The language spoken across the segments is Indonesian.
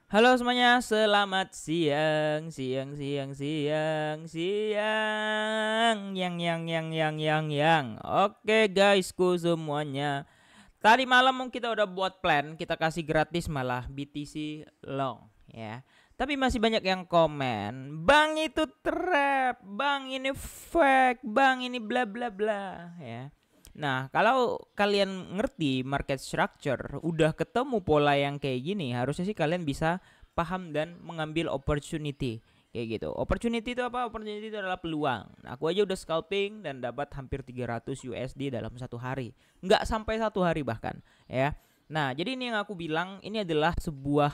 Halo semuanya, selamat siang, siang. Yang. Oke guysku semuanya. Tadi malam kita udah buat plan, kita kasih gratis malah BTC long ya. Tapi masih banyak yang komen, "Bang itu trap, Bang ini fake, Bang ini bla bla bla" ya. Nah, kalau kalian ngerti market structure, udah ketemu pola yang kayak gini, harusnya sih kalian bisa paham dan mengambil opportunity. Kayak gitu. Opportunity itu apa? Opportunity itu adalah peluang. Nah, aku aja udah scalping dan dapat hampir 300 USD dalam satu hari. Nggak sampai satu hari bahkan, ya. Nah, jadi ini yang aku bilang, ini adalah sebuah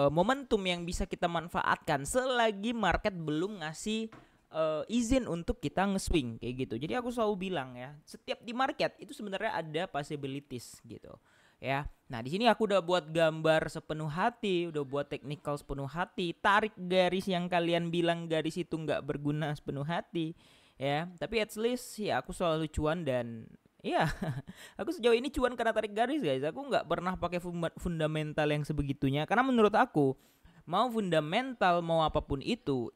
momentum yang bisa kita manfaatkan selagi market belum ngasih izin untuk kita nge-swing kayak gitu. Jadi aku selalu bilang ya, setiap di market itu sebenarnya ada possibilities gitu. Ya. Nah, di sini aku udah buat gambar sepenuh hati, udah buat technical sepenuh hati, tarik garis yang kalian bilang garis itu nggak berguna sepenuh hati. Ya, tapi at least ya aku selalu cuan dan ya aku sejauh ini cuan karena tarik garis guys. Aku nggak pernah pakai fundamental yang sebegitunya karena menurut aku mau fundamental mau apapun itu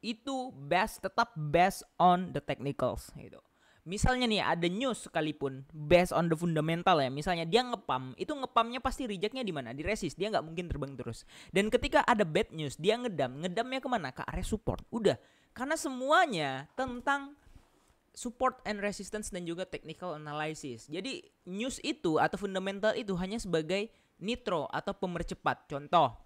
tetap based on the technicals gitu. Misalnya nih ada news sekalipun based on the fundamental ya. Misalnya dia ngepam, itu ngepamnya pasti rejectnya di mana? Di resist. Dia nggak mungkin terbang terus. Dan ketika ada bad news, dia ngedamnya kemana? Ke area support. Udah. Karena semuanya tentang support and resistance dan juga technical analysis. Jadi news itu atau fundamental itu hanya sebagai nitro atau pemercepat. Contoh,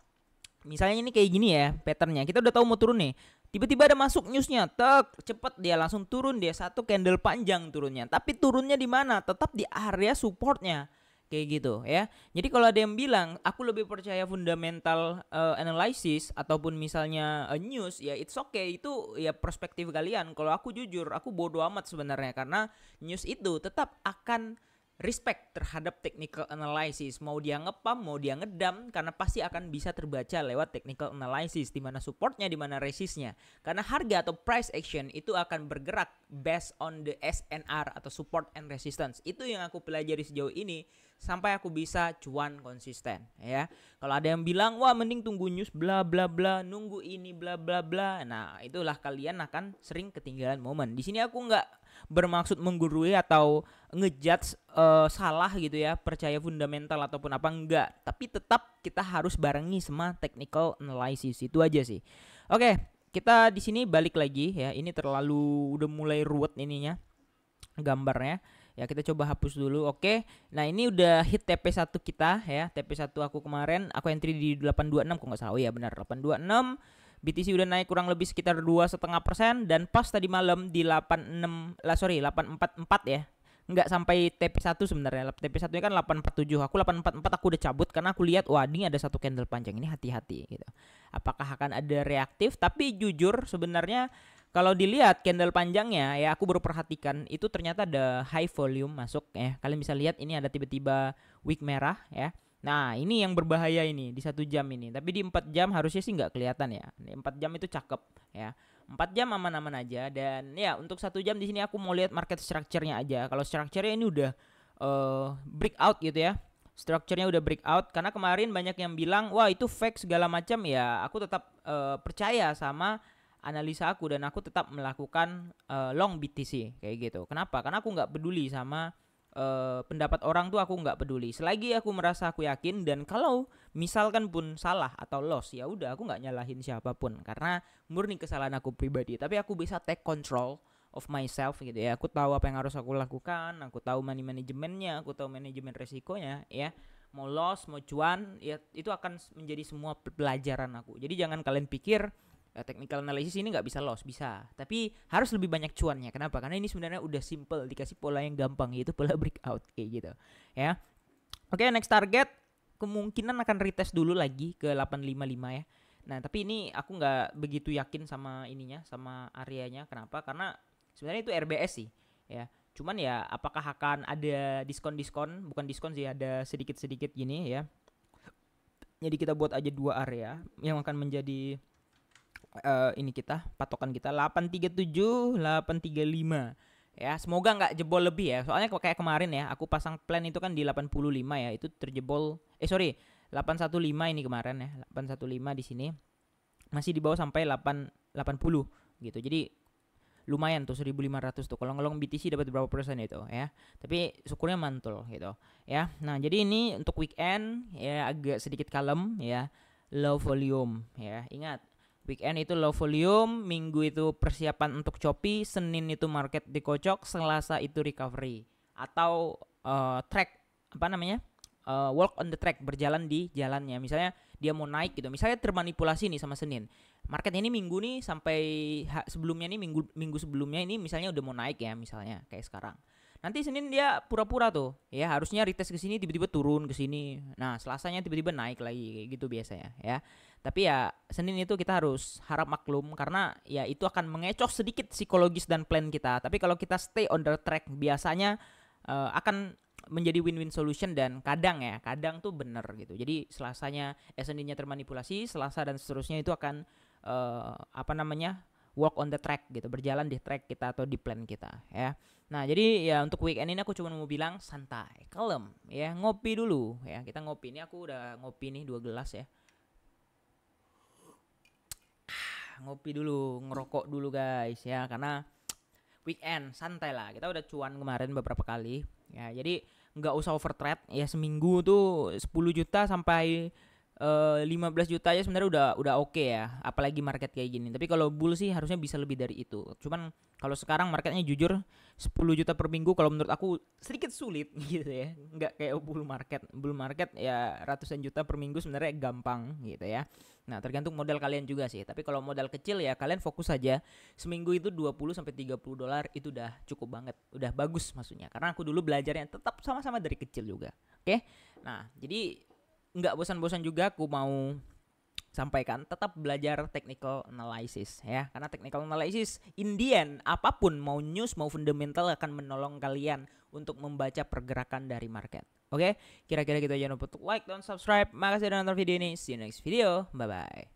misalnya ini kayak gini ya patternnya, kita udah tahu mau turun nih, tiba-tiba ada masuk newsnya, tek cepet dia langsung turun, dia satu candle panjang turunnya, tapi turunnya di mana? Tetap di area supportnya kayak gitu ya. Jadi kalau ada yang bilang aku lebih percaya fundamental analysis ataupun misalnya news, ya it's okay, itu ya perspektif kalian. Kalau aku jujur, aku bodoh amat sebenarnya karena news itu tetap akan respect terhadap technical analysis, mau dia ngepam mau dia ngedam, karena pasti akan bisa terbaca lewat technical analysis di mana supportnya di mana resistnya, karena harga atau price action itu akan bergerak based on the SNR atau support and resistance. Itu yang aku pelajari sejauh ini sampai aku bisa cuan konsisten ya. Kalau ada yang bilang wah mending tunggu news bla bla bla, nunggu ini bla bla bla, nah itulah kalian akan sering ketinggalan momen. Di sini aku nggak bermaksud menggurui atau ngejudge salah gitu ya, percaya fundamental ataupun apa enggak, tapi tetap kita harus barengi sama technical analysis. Itu aja sih. Oke, kita di sini balik lagi ya. Ini terlalu udah mulai ruwet ininya gambarnya. Ya kita coba hapus dulu. Oke. Nah, ini udah hit TP1 kita ya. TP1 aku kemarin aku entry di 826 kok nggak salah. Oh iya benar 826. BTC udah naik kurang lebih sekitar 2,5% dan pas tadi malam di 844 ya. Nggak sampai TP1 sebenarnya. TP1 nya kan 847. Aku 844 aku udah cabut karena aku lihat wah ini ada satu candle panjang, ini hati-hati gitu. Apakah akan ada reaktif? Tapi jujur sebenarnya kalau dilihat candle panjangnya ya, aku baru perhatikan itu ternyata ada high volume masuk ya. Kalian bisa lihat ini ada tiba-tiba wick merah ya. Nah ini yang berbahaya ini di 1 jam ini. Tapi di 4 jam harusnya sih nggak kelihatan ya. Di 4 jam itu cakep ya. 4 jam aman-aman aja. Dan ya untuk 1 jam di sini aku mau lihat market structure-nya aja. Kalau structure-nya ini udah breakout gitu ya. Structure-nya udah breakout. Karena kemarin banyak yang bilang wah itu fake segala macam ya. Aku tetap percaya sama analisa aku dan aku tetap melakukan long BTC kayak gitu. Kenapa? Karena aku nggak peduli sama pendapat orang tuh, aku nggak peduli. Selagi aku merasa aku yakin dan kalau misalkan pun salah atau loss ya udah aku nggak nyalahin siapapun karena murni kesalahan aku pribadi. Tapi aku bisa take control of myself gitu ya. Aku tahu apa yang harus aku lakukan, aku tahu money manajemennya, aku tahu manajemen resikonya ya. Mau loss, mau cuan, ya itu akan menjadi semua pelajaran aku. Jadi jangan kalian pikir technical analysis ini nggak bisa loss, bisa, tapi harus lebih banyak cuannya. Kenapa? Karena ini sebenarnya udah simple, dikasih pola yang gampang, yaitu pola breakout kayak gitu ya. Oke, next target kemungkinan akan retest dulu lagi ke 855 ya. Nah tapi ini aku nggak begitu yakin sama ininya, sama areanya. Kenapa? Karena sebenarnya itu RBS sih ya. Cuman ya apakah akan ada diskon, bukan diskon sih, ada sedikit-sedikit gini ya. Jadi kita buat aja 2 area yang akan menjadi ini kita patokan kita 837 835 ya. Semoga nggak jebol lebih ya, soalnya kayak kemarin ya aku pasang plan itu kan di 85 ya, itu terjebol 8 815 ini kemarin ya, 815 di sini. Masih di bawah sampai 880 gitu. Jadi lumayan tuh 1.500 tuh. Kalau ngelong BTC dapat berapa persen itu ya. Tapi syukurnya mantul gitu ya. Nah, jadi ini untuk weekend ya agak sedikit kalem ya. Low volume ya. Ingat, weekend itu low volume, Minggu itu persiapan untuk choppy, Senin itu market dikocok, Selasa itu recovery atau track apa namanya? Walk on the track, berjalan di jalannya. Misalnya dia mau naik gitu, misalnya termanipulasi nih sama Senin. Market ini minggu nih sampai sebelumnya nih minggu sebelumnya ini misalnya udah mau naik ya, misalnya kayak sekarang. Nanti Senin dia pura-pura tuh, ya harusnya retest ke sini tiba-tiba turun ke sini. Nah, Selasanya tiba-tiba naik lagi kayak gitu biasanya ya. Tapi ya Senin itu kita harus harap maklum karena ya itu akan mengecoh sedikit psikologis dan plan kita. Tapi kalau kita stay on the track biasanya akan menjadi win-win solution dan kadang tuh bener gitu. Jadi Seninnya termanipulasi, Selasa dan seterusnya itu akan walk on the track gitu, berjalan di track kita atau di plan kita ya. Nah, jadi ya untuk weekend ini aku cuma mau bilang santai, kalem ya, ngopi dulu ya. Kita ngopi, ini aku udah ngopi nih 2 gelas ya. Ngopi dulu, ngerokok dulu guys ya, karena weekend santai lah. Kita udah cuan kemarin beberapa kali ya, jadi nggak usah over trade ya. Seminggu tuh 10 juta sampai 15 juta aja sebenarnya udah oke ya, apalagi market kayak gini. Tapi kalau bull sih harusnya bisa lebih dari itu. Cuman kalau sekarang marketnya jujur 10 juta per minggu kalau menurut aku sedikit sulit gitu ya. Nggak kayak bull market. Bull market ya ratusan juta per minggu sebenarnya gampang gitu ya. Nah, tergantung modal kalian juga sih. Tapi kalau modal kecil ya kalian fokus aja. Seminggu itu 20 sampai 30 dolar itu udah cukup banget. Udah bagus maksudnya. Karena aku dulu belajarnya tetap sama-sama dari kecil juga. Oke? Nah, jadi nggak bosan-bosan juga aku mau sampaikan, tetap belajar technical analysis ya, karena technical analysis in the end apapun, mau news mau fundamental, akan menolong kalian untuk membaca pergerakan dari market. Oke, kira-kira gitu, jangan lupa untuk like dan subscribe. Makasih udah nonton video ini, see you next video, bye bye.